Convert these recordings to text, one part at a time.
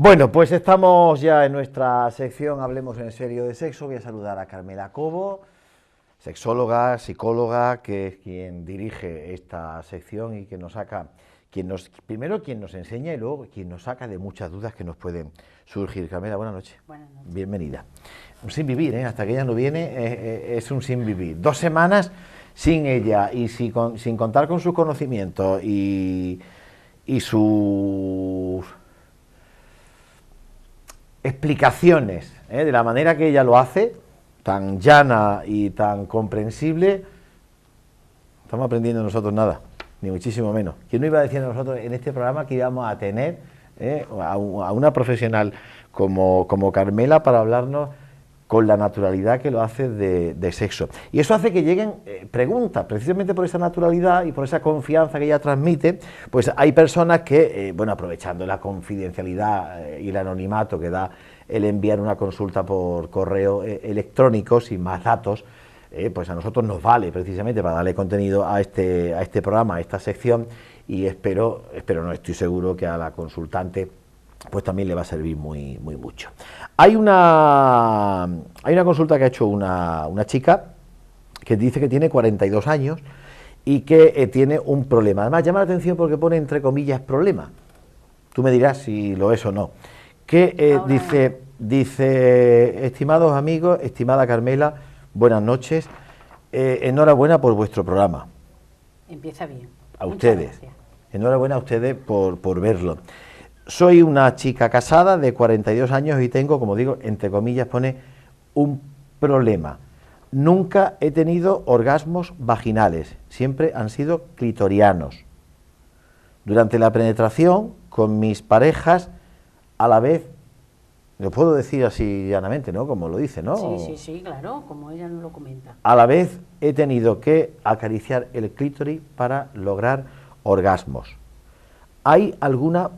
Bueno, pues estamos ya en nuestra sección Hablemos en serio de sexo. Voy a saludar a Carmela Cobo, sexóloga, psicóloga, que es quien dirige esta sección y que nos saca, primero quien nos enseña y luego quien nos saca de muchas dudas que nos pueden surgir. Carmela, buenas noches. Buenas noches. Bienvenida. Un sin vivir, hasta que ella no viene, es un sin vivir. 2 semanas sin ella y sin contar con sus conocimientos y sus explicaciones, de la manera que ella lo hace, tan llana y tan comprensible. Estamos aprendiendo nosotros nada, ni muchísimo menos. ¿Quién no iba a decir a nosotros en este programa que íbamos a tener a una profesional como Carmela para hablarnos con la naturalidad que lo hace de sexo? Y eso hace que lleguen preguntas, precisamente por esa naturalidad y por esa confianza que ella transmite. Pues hay personas que, aprovechando la confidencialidad y el anonimato que da el enviar una consulta por correo electrónico sin más datos, pues a nosotros nos vale precisamente para darle contenido a este programa, a esta sección, y no estoy seguro que a la consultante pues también le va a servir muy mucho. Hay una consulta que ha hecho una chica que dice que tiene 42 años y que tiene un problema. Además llama la atención porque pone entre comillas problema. Tú me dirás si lo es o no. Que dice, estimados amigos, estimada Carmela, buenas noches, enhorabuena por vuestro programa. Empieza bien. A ustedes. Enhorabuena a ustedes por verlo. Soy una chica casada de 42 años y tengo, como digo, entre comillas, pone un problema. Nunca he tenido orgasmos vaginales, siempre han sido clitorianos. Durante la penetración con mis parejas, a la vez, lo puedo decir así llanamente, ¿no? Como lo dice, ¿no? Sí, claro, como ella nos lo comenta. A la vez he tenido que acariciar el clítoris para lograr orgasmos. ¿Hay alguna...?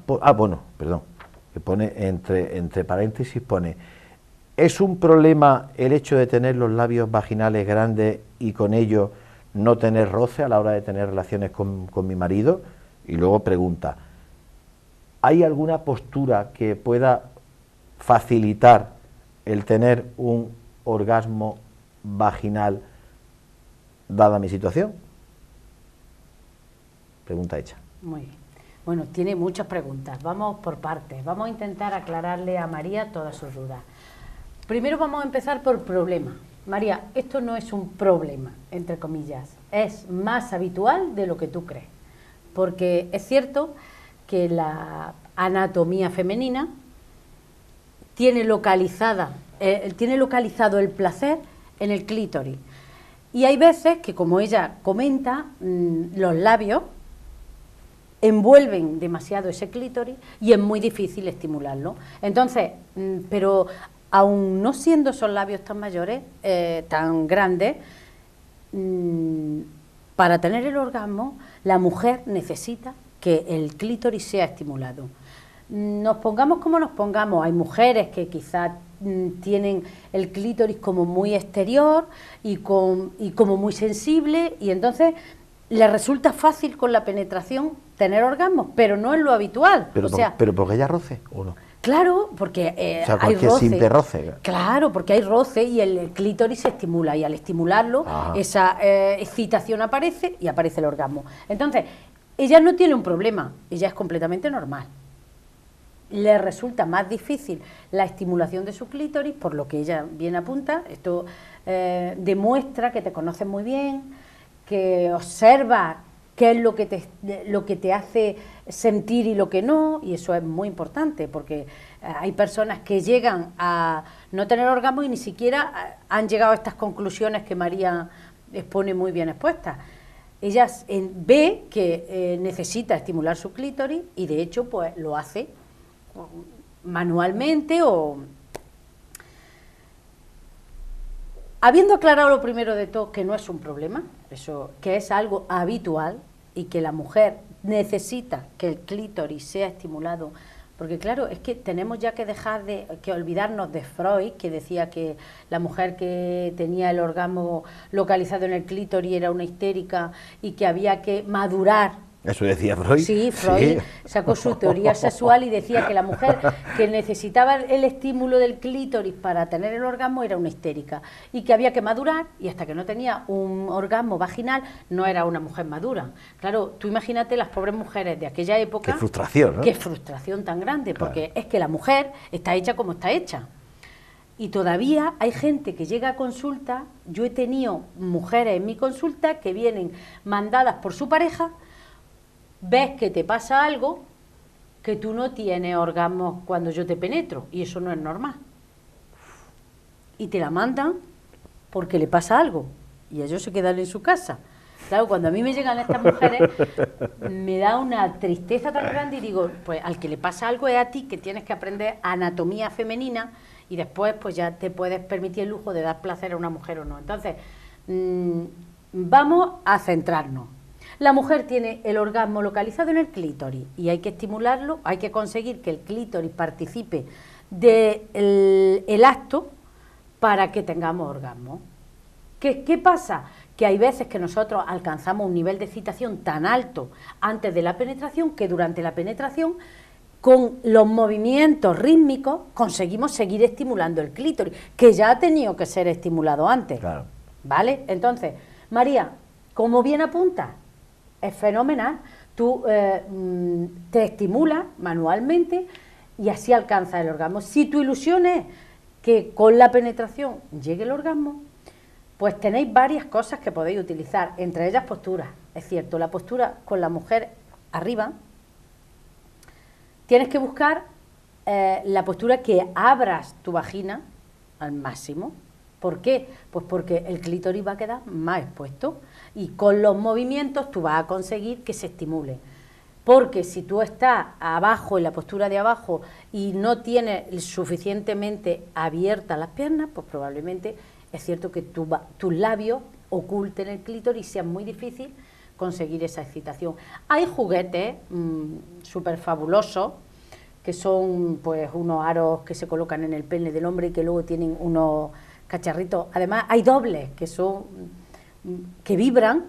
Que pone entre paréntesis, pone, ¿es un problema el hecho de tener los labios vaginales grandes y con ello no tener roce a la hora de tener relaciones con mi marido? Y luego pregunta, ¿hay alguna postura que pueda facilitar el tener un orgasmo vaginal dada mi situación? Pregunta hecha. Muy bien. Bueno, tiene muchas preguntas. Vamos por partes. Vamos a intentar aclararle a María todas sus dudas. Primero vamos a empezar por problema. María, esto no es un problema, entre comillas. Es más habitual de lo que tú crees. Porque es cierto que la anatomía femenina tiene localizado el placer en el clítoris. Y hay veces que, como ella comenta, los labios envuelven demasiado ese clítoris y es muy difícil estimularlo. Entonces, pero aún no siendo esos labios tan mayores, tan grandes, para tener el orgasmo, la mujer necesita que el clítoris sea estimulado. Nos pongamos como nos pongamos, hay mujeres que quizás tienen el clítoris como muy exterior y como muy sensible, y entonces le resulta fácil con la penetración tener orgasmos, pero no es lo habitual. ¿Pero porque ella roce o no? Claro, porque hay roce. Simple roce. Claro, porque hay roce y el clítoris se estimula, y al estimularlo, esa excitación aparece y aparece el orgasmo. Entonces, ella no tiene un problema, ella es completamente normal. Le resulta más difícil la estimulación de su clítoris, por lo que ella bien apunta. Esto demuestra que te conoces muy bien, que observa qué es lo que te hace sentir y lo que no, y eso es muy importante, porque hay personas que llegan a no tener orgasmo y ni siquiera han llegado a estas conclusiones que María expone muy bien expuestas. Ella ve que necesita estimular su clítoris y de hecho pues lo hace manualmente o... Habiendo aclarado lo primero de todo que no es un problema, eso, que es algo habitual y que la mujer necesita que el clítoris sea estimulado, porque claro, es que tenemos ya que dejar que olvidarnos de Freud, que decía que la mujer que tenía el orgasmo localizado en el clítoris era una histérica y que había que madurar Eso decía Freud. Sí, Freud sacó su teoría sexual y decía que la mujer que necesitaba el estímulo del clítoris para tener el orgasmo era una histérica y que había que madurar, y hasta que no tenía un orgasmo vaginal no era una mujer madura. Claro, tú imagínate las pobres mujeres de aquella época. Qué frustración, ¿no? Qué frustración tan grande, porque es que la mujer está hecha como está hecha. Y todavía hay gente que llega a consulta. Yo he tenido mujeres en mi consulta que vienen mandadas por su pareja. Ves que te pasa algo, que tú no tienes orgasmo cuando yo te penetro, y eso no es normal. Y te la mandan porque le pasa algo, y ellos se quedan en su casa. Claro, cuando a mí me llegan estas mujeres, me da una tristeza tan grande y digo, pues al que le pasa algo es a ti, que tienes que aprender anatomía femenina, y después pues ya te puedes permitir el lujo de dar placer a una mujer o no. Entonces, vamos a centrarnos. La mujer tiene el orgasmo localizado en el clítoris y hay que estimularlo, hay que conseguir que el clítoris participe del acto para que tengamos orgasmo. ¿Qué pasa? Que hay veces que nosotros alcanzamos un nivel de excitación tan alto antes de la penetración que durante la penetración, con los movimientos rítmicos, conseguimos seguir estimulando el clítoris, que ya ha tenido que ser estimulado antes. Claro. ¿Vale? Entonces, María, como bien apunta, es fenomenal. Tú te estimulas manualmente y así alcanzas el orgasmo. Si tu ilusión es que con la penetración llegue el orgasmo, pues tenéis varias cosas que podéis utilizar, entre ellas posturas. Es cierto, la postura con la mujer arriba, tienes que buscar la postura que abras tu vagina al máximo. ¿Por qué? Pues porque el clítoris va a quedar más expuesto y con los movimientos tú vas a conseguir que se estimule. Porque si tú estás abajo, en la postura de abajo, y no tienes suficientemente abiertas las piernas, pues probablemente es cierto que tus labios oculten el clítoris y sea muy difícil conseguir esa excitación. Hay juguetes súper fabulosos, que son pues unos aros que se colocan en el pene del hombre y que luego tienen unos cacharritos. Además hay dobles que vibran,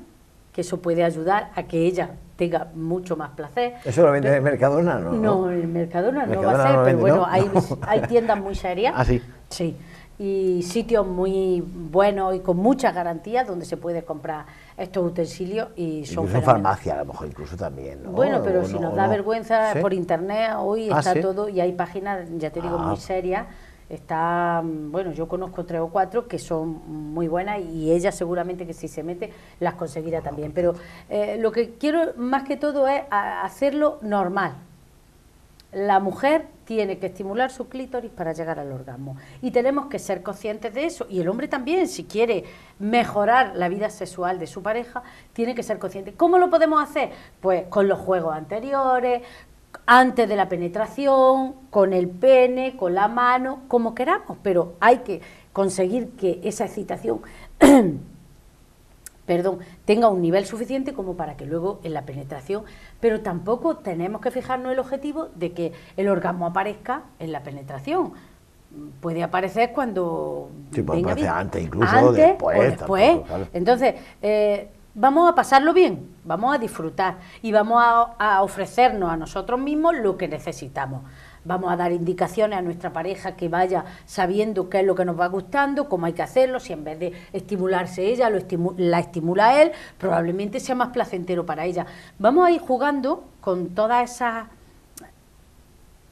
que eso puede ayudar a que ella tenga mucho más placer. ¿Eso lo vende en Mercadona? No, en Mercadona no va a ser, pero bueno, hay tiendas muy serias. ¿Ah, sí? Sí, y sitios muy buenos y con muchas garantías donde se puede comprar estos utensilios y son incluso en farmacia, a lo mejor incluso también, ¿no? Bueno, pero si nos da vergüenza, ¿sí? Por internet hoy está ¿sí? todo, y hay páginas, ya te digo, muy serias. Está, bueno, yo conozco 3 o 4 que son muy buenas y ella seguramente que si se mete las conseguirá también. Pero lo que quiero más que todo es hacerlo normal. La mujer tiene que estimular su clítoris para llegar al orgasmo y tenemos que ser conscientes de eso, y el hombre también, si quiere mejorar la vida sexual de su pareja, tiene que ser consciente. ¿Cómo lo podemos hacer? Pues con los juegos anteriores, antes de la penetración, con el pene, con la mano, como queramos, pero hay que conseguir que esa excitación tenga un nivel suficiente como para que luego en la penetración, pero tampoco tenemos que fijarnos el objetivo de que el orgasmo aparezca en la penetración. Puede aparecer cuando sí, puede aparecer antes, incluso antes después. O después. Tampoco, claro. Entonces, vamos a pasarlo bien, vamos a disfrutar y vamos a ofrecernos a nosotros mismos lo que necesitamos. Vamos a dar indicaciones a nuestra pareja que vaya sabiendo qué es lo que nos va gustando, cómo hay que hacerlo. Si en vez de estimularse ella, la estimula él, probablemente sea más placentero para ella. Vamos a ir jugando con todas esas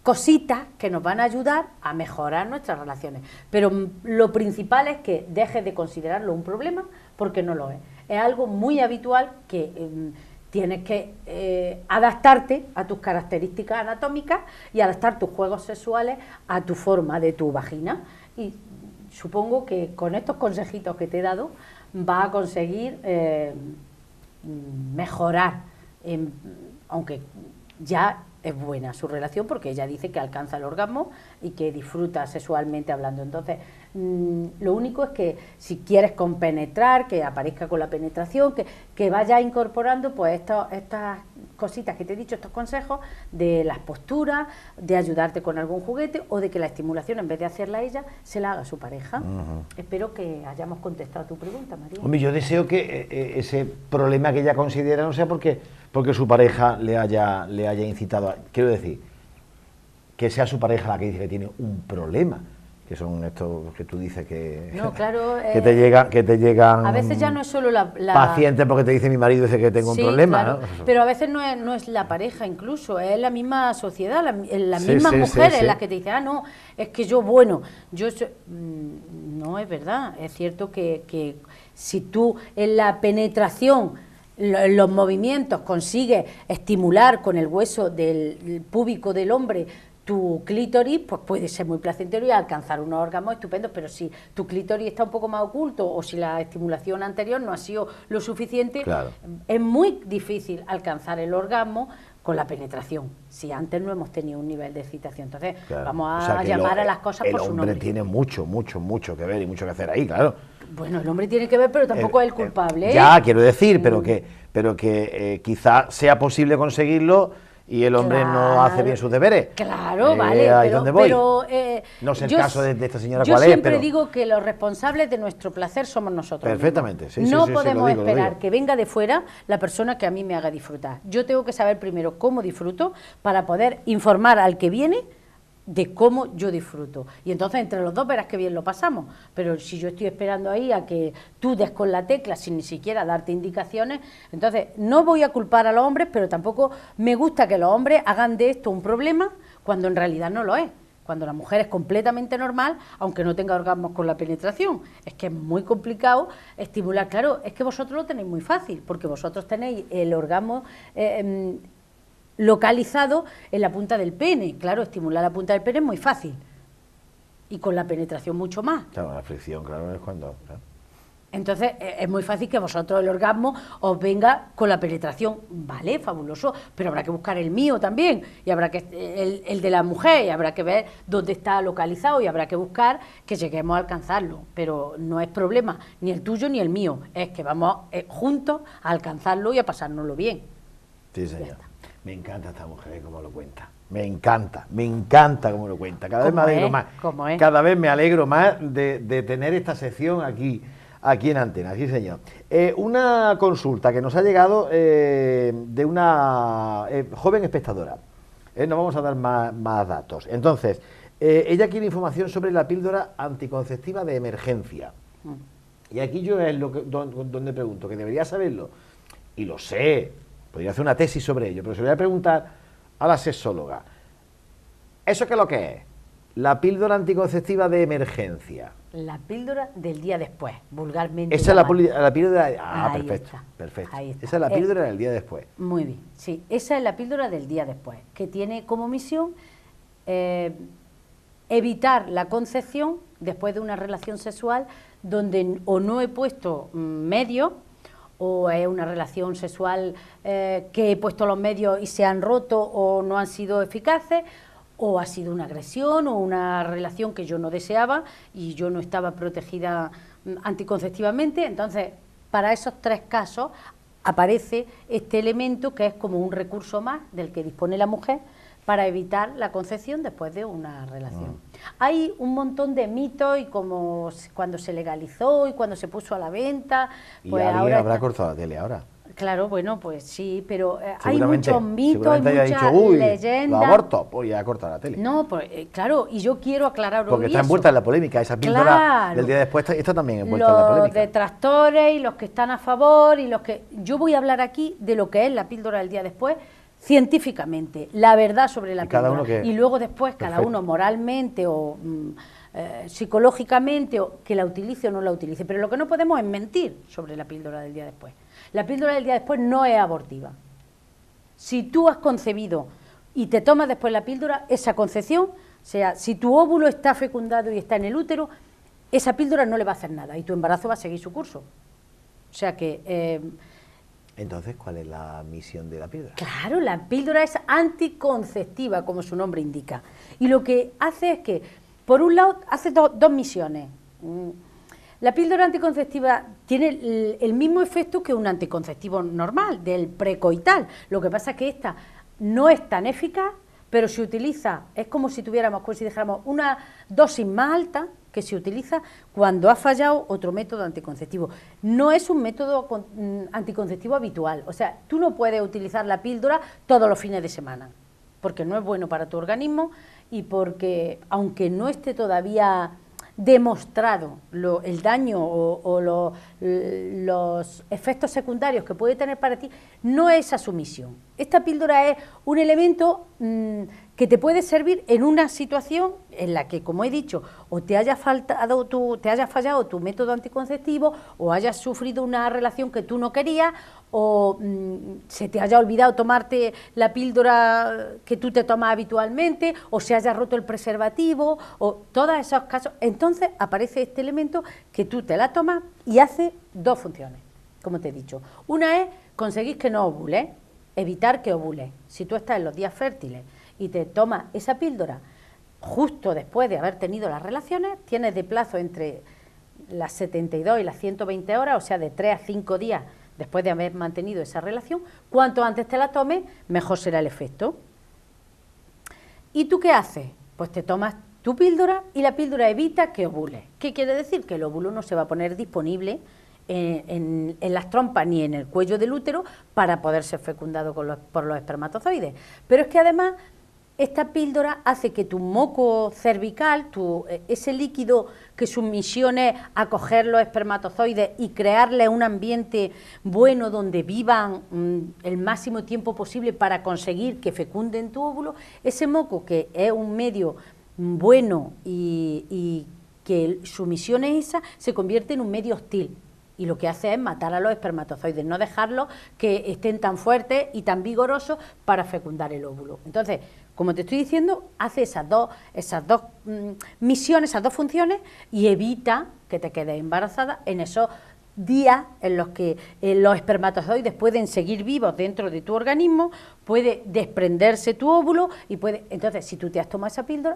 cositas que nos van a ayudar a mejorar nuestras relaciones. Pero lo principal es que dejes de considerarlo un problema, porque no lo es. Es algo muy habitual que tienes que adaptarte a tus características anatómicas y adaptar tus juegos sexuales a tu forma de tu vagina. Y supongo que con estos consejitos que te he dado vas a conseguir mejorar, aunque ya es buena su relación, porque ella dice que alcanza el orgasmo y que disfruta sexualmente hablando. Entonces, lo único es que si quieres compenetrar, que aparezca con la penetración, que vaya incorporando pues estas cositas que te he dicho, estos consejos de las posturas, de ayudarte con algún juguete o de que la estimulación, en vez de hacerla ella, se la haga a su pareja. Espero que hayamos contestado tu pregunta, María. Hombre, yo deseo que ese problema que ella considera no sea porque porque su pareja le haya incitado a... Quiero decir, que sea su pareja la que dice que tiene un problema, que son estos que tú dices que, no, claro, que te llegan a veces ya no es solo la pacientes porque te dice mi marido dice que tengo sí, un problema, claro, ¿no? pero a veces no es la pareja incluso, es la misma sociedad, las Sí, mismas sí, mujeres sí. las que te dicen, no, es que yo, bueno, no es verdad, es cierto que si tú en la penetración, en los movimientos consigues estimular con el hueso del púbico del hombre tu clítoris, pues puede ser muy placentero y alcanzar unos orgasmos estupendos, pero si tu clítoris está un poco más oculto o si la estimulación anterior no ha sido lo suficiente, claro, es muy difícil alcanzar el orgasmo con la penetración, si antes no hemos tenido un nivel de excitación. Entonces, claro. vamos O sea, a llamar a las cosas por su nombre. El hombre tiene mucho que ver y mucho que hacer ahí, claro. Bueno, el hombre tiene que ver, pero tampoco es el culpable. Ya, quiero decir, pero que quizá sea posible conseguirlo y el hombre no hace bien sus deberes. Claro, vale, ahí donde voy. pero no sé el caso de esta señora yo cuál es, siempre pero... digo que los responsables de nuestro placer somos nosotros Perfectamente, mismos. sí, no sí, podemos lo digo. esperar que venga de fuera la persona que a mí me haga disfrutar. Yo tengo que saber primero cómo disfruto para poder informar al que viene de cómo yo disfruto. Y entonces entre los dos verás que bien lo pasamos. Pero si yo estoy esperando ahí a que tú des con la tecla sin ni siquiera darte indicaciones, entonces no voy a culpar a los hombres, pero tampoco me gusta que los hombres hagan de esto un problema cuando en realidad no lo es. Cuando la mujer es completamente normal, aunque no tenga orgasmos con la penetración. Es que es muy complicado estimular. Claro, es que vosotros lo tenéis muy fácil, porque vosotros tenéis el orgasmo... localizado en la punta del pene. Claro, estimular la punta del pene es muy fácil. Y con la penetración mucho más. Claro, la fricción, claro, es cuando... Claro. Entonces, es muy fácil que vosotros el orgasmo os venga con la penetración. Vale, fabuloso, pero habrá que buscar el mío también. Y habrá que el de la mujer, y habrá que ver dónde está localizado, y habrá que buscar que lleguemos a alcanzarlo. Pero no es problema ni el tuyo ni el mío. Es que vamos juntos a alcanzarlo y a pasárnoslo bien. Sí, señor. Me encanta esta mujer como lo cuenta. Me encanta como lo cuenta. Cada vez me alegro más. Cada vez me alegro más de tener esta sección aquí en Antena. Sí, señor. Una consulta que nos ha llegado de una joven espectadora. No vamos a dar más datos. Entonces, ella quiere información sobre la píldora anticonceptiva de emergencia. Y aquí yo es donde pregunto, que debería saberlo. Y lo sé. Podría hacer una tesis sobre ello, pero se lo voy a preguntar a la sexóloga. ¿Eso qué es lo que es? La píldora anticonceptiva de emergencia. La píldora del día después, vulgarmente. Esa es la píldora... Ahí perfecto, está, perfecto. ahí está. Esa es la píldora del día después. Muy bien, sí. Esa es la píldora del día después, que tiene como misión evitar la concepción después de una relación sexual donde o no he puesto medios, o es una relación sexual que he puesto los medios y se han roto o no han sido eficaces, o ha sido una agresión o una relación que yo no deseaba y yo no estaba protegida anticonceptivamente. Entonces, para esos tres casos aparece este elemento que es como un recurso más del que dispone la mujer para evitar la concepción después de una relación. Hay un montón de mitos y como cuando se legalizó y cuando se puso a la venta... Pues y alguien habrá cortado la tele ahora. Claro, bueno, pues sí, pero hay muchos mitos y muchas leyendas. Lo aborto, pues ya ha cortado la tele. No, pues claro, y yo quiero aclarar porque está envuelta en la polémica, esa píldora del día después está también envuelta en la polémica. Los detractores y los que están a favor y los que... Yo voy a hablar aquí de lo que es la píldora del día después, científicamente, la verdad sobre la píldora. Y luego después cada uno moralmente o psicológicamente, o que la utilice o no la utilice. Pero lo que no podemos es mentir sobre la píldora del día después. La píldora del día después no es abortiva. Si tú has concebido y te tomas después la píldora, esa concepción, o sea, si tu óvulo está fecundado y está en el útero, esa píldora no le va a hacer nada y tu embarazo va a seguir su curso. O sea que... Entonces, ¿cuál es la misión de la píldora? Claro, la píldora es anticonceptiva, como su nombre indica. Y lo que hace es que, por un lado, hace dos misiones. La píldora anticonceptiva tiene el mismo efecto que un anticonceptivo normal, del precoital. Lo que pasa es que esta no es tan eficaz, pero se utiliza, es como si tuviéramos, como si dijéramos, una dosis más alta, que se utiliza cuando ha fallado otro método anticonceptivo. No es un método anticonceptivo habitual, o sea, tú no puedes utilizar la píldora todos los fines de semana, porque no es bueno para tu organismo y porque, aunque no esté todavía demostrado el daño o los efectos secundarios que puede tener para ti, no es esa sumisión. Esta píldora es un elemento que te puede servir en una situación en la que, como he dicho, o te haya fallado tu método anticonceptivo, o hayas sufrido una relación que tú no querías, o se te haya olvidado tomarte la píldora que tú te tomas habitualmente, o se haya roto el preservativo, o todos esos casos. Entonces aparece este elemento que tú te la tomas y hace dos funciones, como te he dicho. Una es conseguir que no ovules, evitar que ovules. Si tú estás en los días fértiles y te tomas esa píldora justo después de haber tenido las relaciones, tienes de plazo entre las 72 y las 120 horas, o sea, de 3 a 5 días después de haber mantenido esa relación. Cuanto antes te la tomes, mejor será el efecto. ¿Y tú qué haces? Pues te tomas tu píldora y la píldora evita que ovules. ¿Qué quiere decir? Que el óvulo no se va a poner disponible en las trompas ni en el cuello del útero para poder ser fecundado por los espermatozoides. Pero es que además esta píldora hace que tu moco cervical, ese líquido que su misión es acoger los espermatozoides y crearle un ambiente bueno donde vivan el máximo tiempo posible para conseguir que fecunden tu óvulo, ese moco, que es un medio bueno y que su misión es esa, se convierte en un medio hostil. Y lo que hace es matar a los espermatozoides, no dejarlos que estén tan fuertes y tan vigorosos para fecundar el óvulo. Entonces, como te estoy diciendo, hace esas dos misiones, esas dos funciones, y evita que te quedes embarazada en esos días en los que los espermatozoides pueden seguir vivos dentro de tu organismo, puede desprenderse tu óvulo y puede... Entonces, si tú te has tomado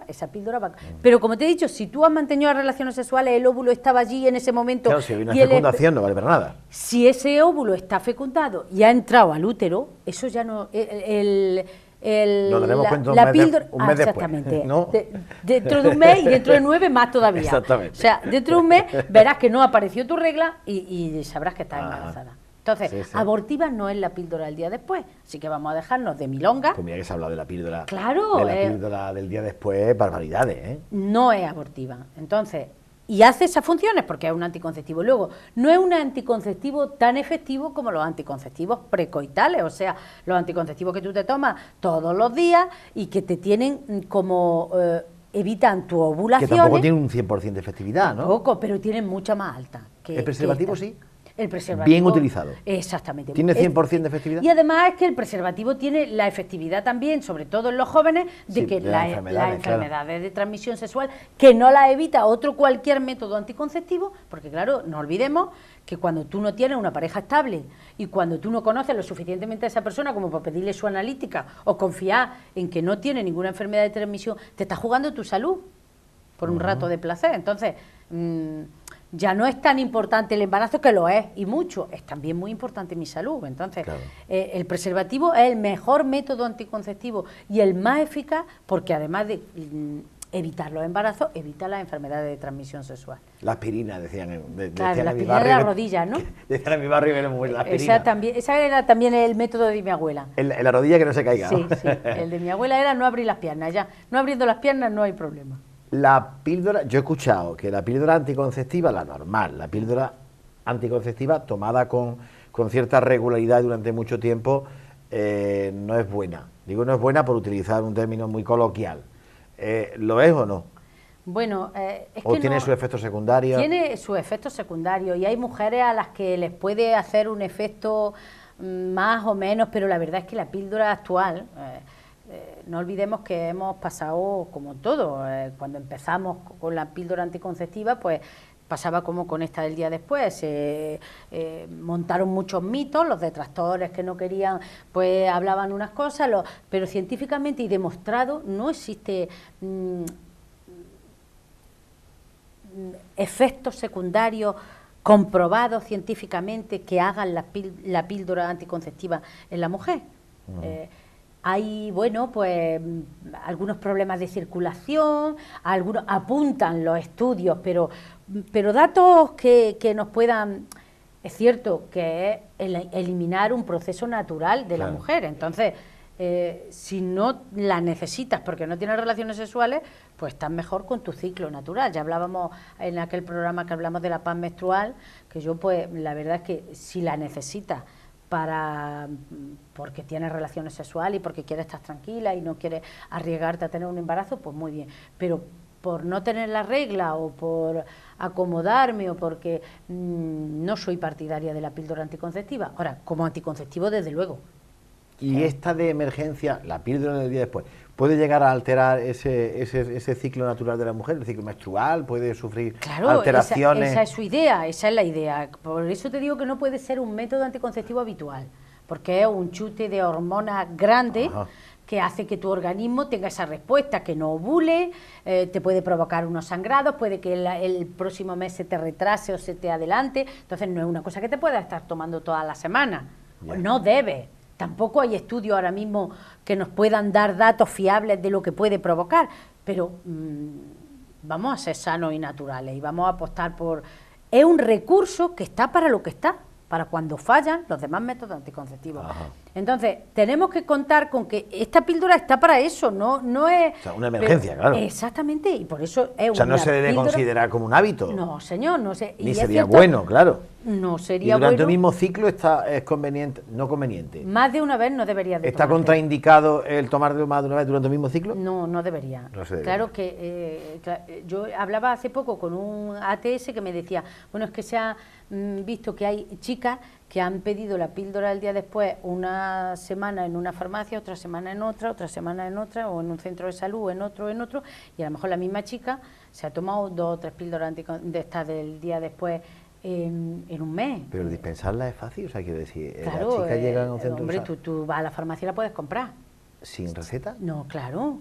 esa píldora va... Pero como te he dicho, si tú has mantenido las relaciones sexuales, el óvulo estaba allí en ese momento... Claro, si hay una fecundación no vale para nada. Si ese óvulo está fecundado y ha entrado al útero, eso ya no... Lo tenemos cuenta un mes después, exactamente. ¿no? Dentro de un mes y dentro de 9 más todavía. Exactamente. O sea, dentro de un mes verás que no apareció tu regla y sabrás que estás embarazada. Entonces, sí. Abortiva no es la píldora del día después, así que vamos a dejarnos de milonga. Pues mira que se ha hablado de la píldora. Claro. De la píldora del día después, barbaridades, ¿eh? No es abortiva. Entonces, y hace esas funciones porque es un anticonceptivo. Luego, no es un anticonceptivo tan efectivo como los anticonceptivos precoitales, o sea, los anticonceptivos que tú te tomas todos los días y que te tienen como... evitan tu ovulación. Que tampoco tienen un 100% de efectividad, ¿no? Tampoco, pero tienen mucha más alta. ¿El preservativo sí? El preservativo. Bien utilizado. Exactamente. ¿Tiene 100% de efectividad? Y además es que el preservativo tiene la efectividad también, sobre todo en los jóvenes, de que las enfermedades de transmisión sexual, que no las evita cualquier método anticonceptivo, porque claro, no olvidemos que cuando tú no tienes una pareja estable y cuando tú no conoces lo suficientemente a esa persona como para pedirle su analítica o confiar en que no tiene ninguna enfermedad de transmisión, te estás jugando tu salud por un rato de placer. Entonces... ya no es tan importante el embarazo, que lo es, y mucho, es también muy importante mi salud. Entonces, claro. El preservativo es el mejor método anticonceptivo y el más eficaz porque además de evitar los embarazos, evita las enfermedades de transmisión sexual. La aspirina, decían claro, la aspirina de la rodilla, ¿no? Decían en mi barrio que era muy la aspirina. Esa era también el método de mi abuela. En la rodilla que no se caiga. Sí, sí, el de mi abuela era no abrir las piernas, ya, no abriendo las piernas no hay problema. La píldora, yo he escuchado que la píldora anticonceptiva, la normal, la píldora anticonceptiva tomada con cierta regularidad durante mucho tiempo, no es buena. Digo no es buena por utilizar un término muy coloquial. ¿Lo es o no? Bueno, es ¿O que tiene no, su efecto secundario? Tiene su efecto secundario y hay mujeres a las que les puede hacer un efecto más o menos, pero la verdad es que la píldora actual... no olvidemos que hemos pasado como todo, cuando empezamos con la píldora anticonceptiva, pues pasaba como con esta del día después, montaron muchos mitos, los detractores que no querían, pues hablaban unas cosas, pero científicamente y demostrado no existe efectos secundarios comprobados científicamente que hagan la píldora anticonceptiva en la mujer. hay, bueno, pues algunos problemas de circulación, algunos apuntan los estudios, pero datos que nos puedan... Es cierto que es eliminar un proceso natural de la mujer. Entonces, si no la necesitas porque no tienes relaciones sexuales, pues estás mejor con tu ciclo natural. Ya hablábamos en aquel programa que hablamos de la paz menstrual, que yo, pues, la verdad es que si la necesitas porque tienes relaciones sexuales y porque quieres estar tranquila y no quieres arriesgarte a tener un embarazo, pues muy bien. Pero por no tener la regla o por acomodarme o porque no soy partidaria de la píldora anticonceptiva. Ahora, como anticonceptivo, desde luego. Y esta de emergencia, la píldora del día después, ¿puede llegar a alterar ese ciclo natural de la mujer, el ciclo menstrual? ¿Puede sufrir alteraciones? Esa es su idea, esa es la idea. Por eso te digo que no puede ser un método anticonceptivo habitual, porque es un chute de hormonas grande. Ajá. Que hace que tu organismo tenga esa respuesta, que no ovule, te puede provocar unos sangrados, puede que el próximo mes se te retrase o se te adelante. Entonces no es una cosa que te puedas estar tomando toda la semana. Yeah. No debe. Tampoco hay estudios ahora mismo que nos puedan dar datos fiables de lo que puede provocar, pero vamos a ser sanos y naturales y vamos a apostar por... Es un recurso que está para lo que está, para cuando fallan los demás métodos anticonceptivos. Ajá. Entonces, tenemos que contar con que esta píldora está para eso, no es... O sea, una emergencia, claro. Exactamente, y por eso es una... O sea, no se debe considerar como un hábito. No, señor, no sé. Ni sería bueno, claro. No sería bueno. Y durante el mismo ciclo es conveniente, no conveniente. Más de una vez no debería de ¿Está contraindicado el tomar más de una vez durante el mismo ciclo? No, no debería. No se debe. Claro que yo hablaba hace poco con un ATS que me decía, bueno, es que se ha visto que hay chicas que han pedido la píldora el día después una semana en una farmacia, otra semana en otra semana en otra, o en un centro de salud, en otro, y a lo mejor la misma chica se ha tomado 2 o 3 píldoras de estas del día después en un mes. Pero dispensarla es fácil, o sea, quiero decir, claro, las chicas llegan a un centro de salud... tú vas a la farmacia y la puedes comprar. ¿Sin receta? No, claro.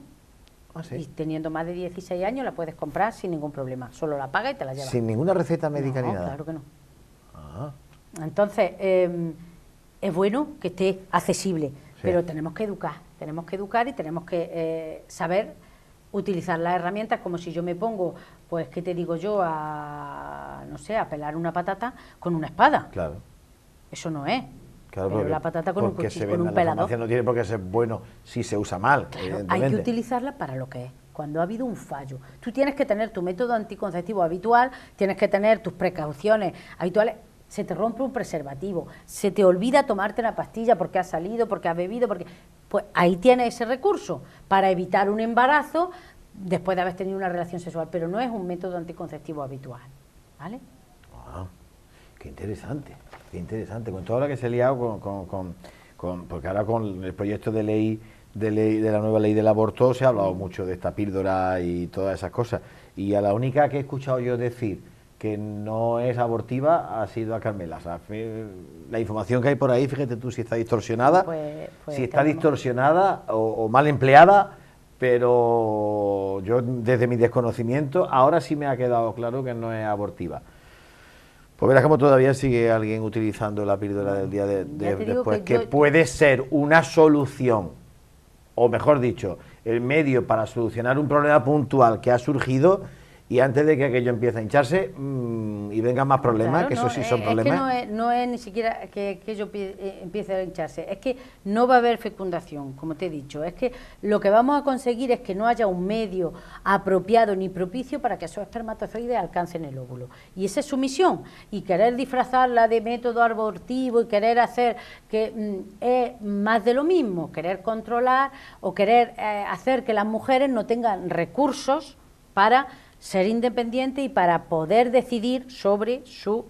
¿Ah, sí? Y teniendo más de 16 años la puedes comprar sin ningún problema, solo la pagas y te la llevas. ¿Sin ninguna receta médica ni nada? Claro que no. Ah. Entonces, es bueno que esté accesible, sí. Pero tenemos que educar y tenemos que saber utilizar las herramientas, como si yo me pongo, pues, ¿qué te digo yo? No sé, a pelar una patata con una espada. Claro. Eso no es. Claro, pero la patata con un cuchillo, con un pelador. No tiene por qué ser bueno si se usa mal. Claro, hay que utilizarla para lo que es. Cuando ha habido un fallo, tú tienes que tener tu método anticonceptivo habitual, tienes que tener tus precauciones habituales. Se te rompe un preservativo, se te olvida tomarte una pastilla porque has salido, porque has bebido, pues ahí tienes ese recurso para evitar un embarazo después de haber tenido una relación sexual, pero no es un método anticonceptivo habitual, ¿vale? Wow, qué interesante, con todo lo que se ha liado porque ahora con el proyecto de ley de la nueva ley del aborto se ha hablado mucho de esta píldora y todas esas cosas, y a la única que he escuchado yo decir que no es abortiva ha sido a Carmela. O sea, la información que hay por ahí, fíjate tú si está distorsionada, si está distorsionada o mal empleada, pero yo desde mi desconocimiento ahora sí me ha quedado claro que no es abortiva. Pues verás como todavía sigue alguien utilizando la píldora del día después, que puede ser una solución, o mejor dicho, el medio para solucionar un problema puntual que ha surgido. Y antes de que aquello empiece a hincharse y vengan más problemas, claro, que eso sí son problemas. Es que no es ni siquiera que aquello empiece a hincharse, es que no va a haber fecundación, como te he dicho. Es que lo que vamos a conseguir es que no haya un medio apropiado ni propicio para que esos espermatozoides alcancen el óvulo. Y esa es su misión. Y querer disfrazarla de método abortivo y querer hacer que es más de lo mismo, querer controlar o querer hacer que las mujeres no tengan recursos para ser independiente y para poder decidir sobre su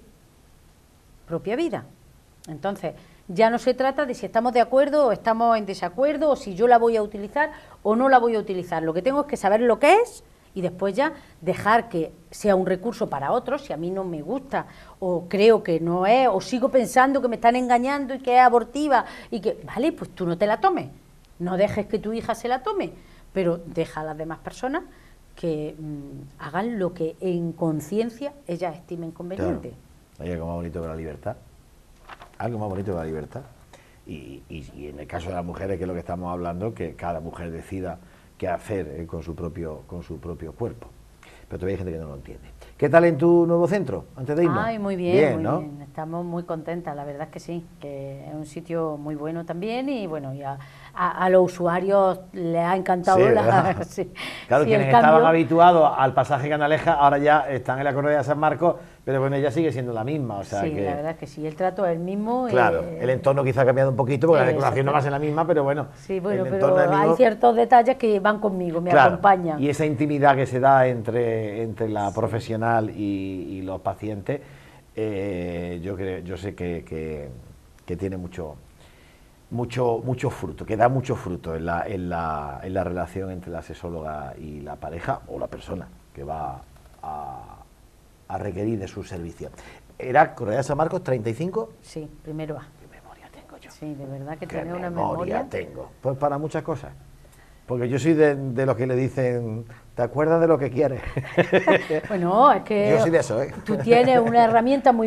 propia vida. Entonces, ya no se trata de si estamos de acuerdo o estamos en desacuerdo, o si yo la voy a utilizar o no la voy a utilizar. Lo que tengo es que saber lo que es y después ya dejar que sea un recurso para otros, si a mí no me gusta o creo que no es, o sigo pensando que me están engañando y que es abortiva y que, vale, pues tú no te la tomes, no dejes que tu hija se la tome, pero deja a las demás personas que hagan lo que en conciencia ellas estimen conveniente. Claro. Hay algo más bonito que la libertad. Algo más bonito que la libertad. y en el caso de las mujeres, que es lo que estamos hablando, que cada mujer decida qué hacer con su propio cuerpo. Pero todavía hay gente que no lo entiende. ¿Qué tal en tu nuevo centro, antes de irnos? Ay, muy bien, muy ¿no? bien. Estamos muy contentas, la verdad es que sí, que es un sitio muy bueno también y bueno, ya a los usuarios les ha encantado Sí, sí, claro, sí, quienes estaban habituados al pasaje Canalejas ahora ya están en la Correa de San Marcos, pero bueno, ella sigue siendo la misma, o sea sí, que... la verdad es que sí, el trato es el mismo. Claro, el entorno quizá ha cambiado un poquito, porque la decoración no va a ser la misma, pero bueno, sí, bueno, el pero entorno es el mismo. hay ciertos detalles que van conmigo, me Claro, acompañan. y esa intimidad que se da entre la profesional y los pacientes, yo sé que tiene mucho fruto, que da mucho fruto en la relación entre la sexóloga y la pareja o la persona que va a requerir de su servicio. ¿Era Correa de San Marcos 35? Sí, primero A. ¿Qué memoria tengo yo? Sí, de verdad que ¿Qué tiene una memoria. tengo? Pues para muchas cosas. Porque yo soy de los que le dicen, ¿te acuerdas de lo que quieres? Bueno, es que yo soy de eso, tú tienes una herramienta muy